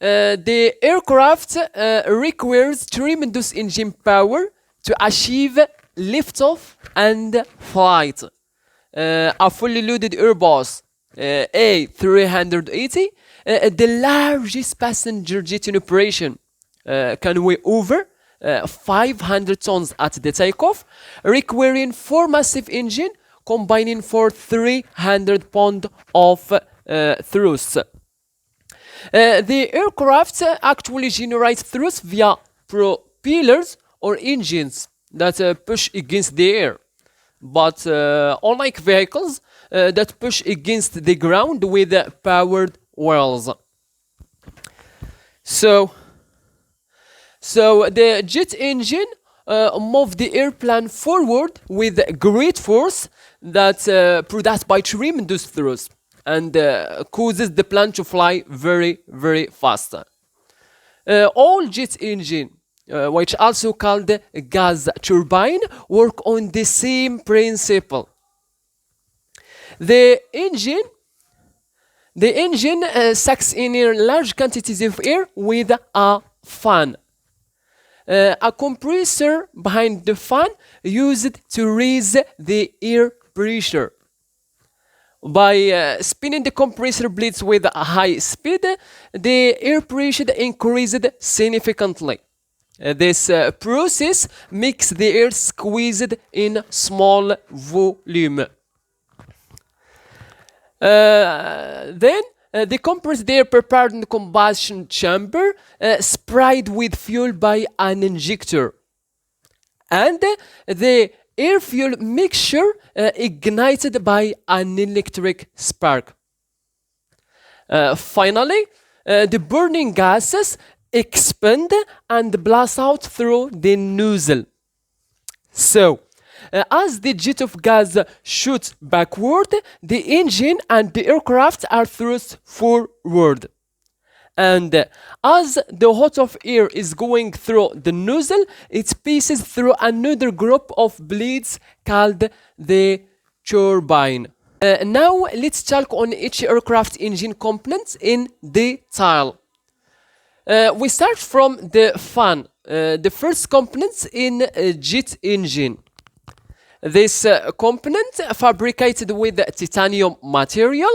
the aircraft requires tremendous engine power to achieve liftoff and flight. A fully loaded Airbus A380, the largest passenger jet in operation, can weigh over 500 tons at the takeoff, requiring 4 massive engines combining for 300 pounds of thrust. The aircraft actually generates thrust via propellers or engines that push against the air, but unlike vehicles that push against the ground with powered wheels. So the jet engine moves the airplane forward with great force that produced by tremendous thrust and causes the plane to fly very, very fast. All jet engine, which also called gas turbine, work on the same principle. The engine sucks in large quantities of air with a fan. A compressor behind the fan used to raise the air pressure. By spinning the compressor blades with a high speed, the air pressure increased significantly. This process makes the air squeezed in small volume. Then the compressed air prepared in the combustion chamber sprayed with fuel by an injector, and the air-fuel mixture ignited by an electric spark. Finally, the burning gases expand and blast out through the nozzle. So, as the jet of gas shoots backward, the engine and the aircraft are thrust forward. And as the hot of air is going through the nozzle, it passes through another group of blades called the turbine. Now let's talk on each aircraft engine component in detail. We start from the fan, the first component in a jet engine. This component fabricated with titanium material.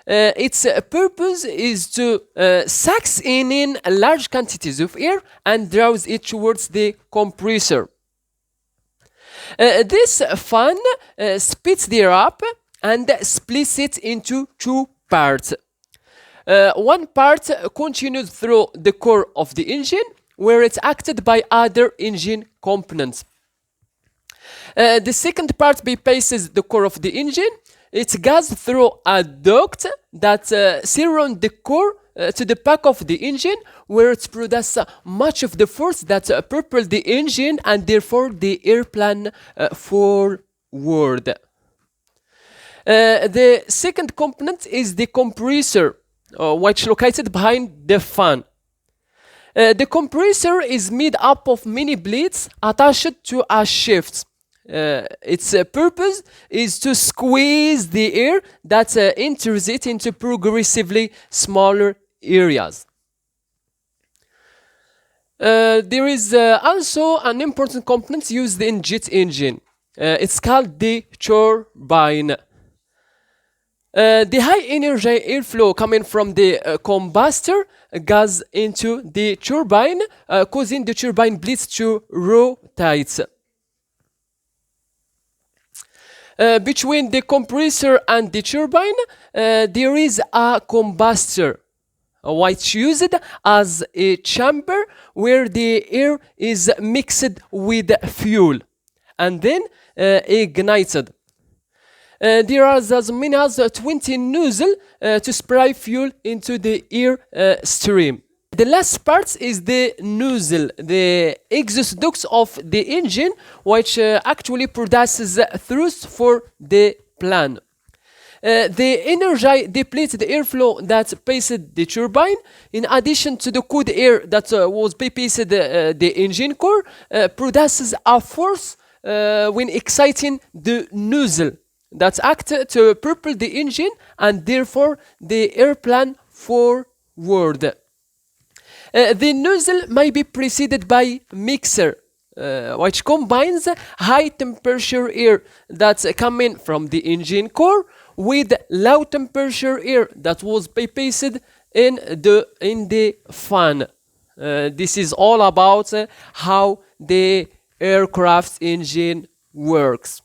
Its purpose is to sucks in large quantities of air and draws it towards the compressor. This fan speeds the air up and splits it into 2 parts. One part continues through the core of the engine, where it's acted by other engine components. The second part bypasses the core of the engine. It goes through a duct that surrounds the core to the back of the engine, where it produces much of the force that propels the engine and therefore the airplane forward. The second component is the compressor, which is located behind the fan. The compressor is made up of many blades attached to a shaft. Its purpose is to squeeze the air that enters it into progressively smaller areas. There is also an important component used in jet engine. It's called the turbine. The high energy airflow coming from the combustor goes into the turbine, causing the turbine blades to rotate. Between the compressor and the turbine, there is a combustor, which used as a chamber where the air is mixed with fuel and then ignited. There are as many as 20 nozzles to spray fuel into the air stream. The last part is the nozzle, the exhaust ducts of the engine, which actually produces thrust for the plane. The energy depletes the airflow that passes the turbine, in addition to the cold air that was bypassed the engine core, produces a force when exciting the nozzle that acts to propel the engine and therefore the airplane forward. The nozzle may be preceded by mixer, which combines high temperature air that's coming from the engine core with low temperature air that was bypassed in the fan. This is all about how the aircraft's engine works.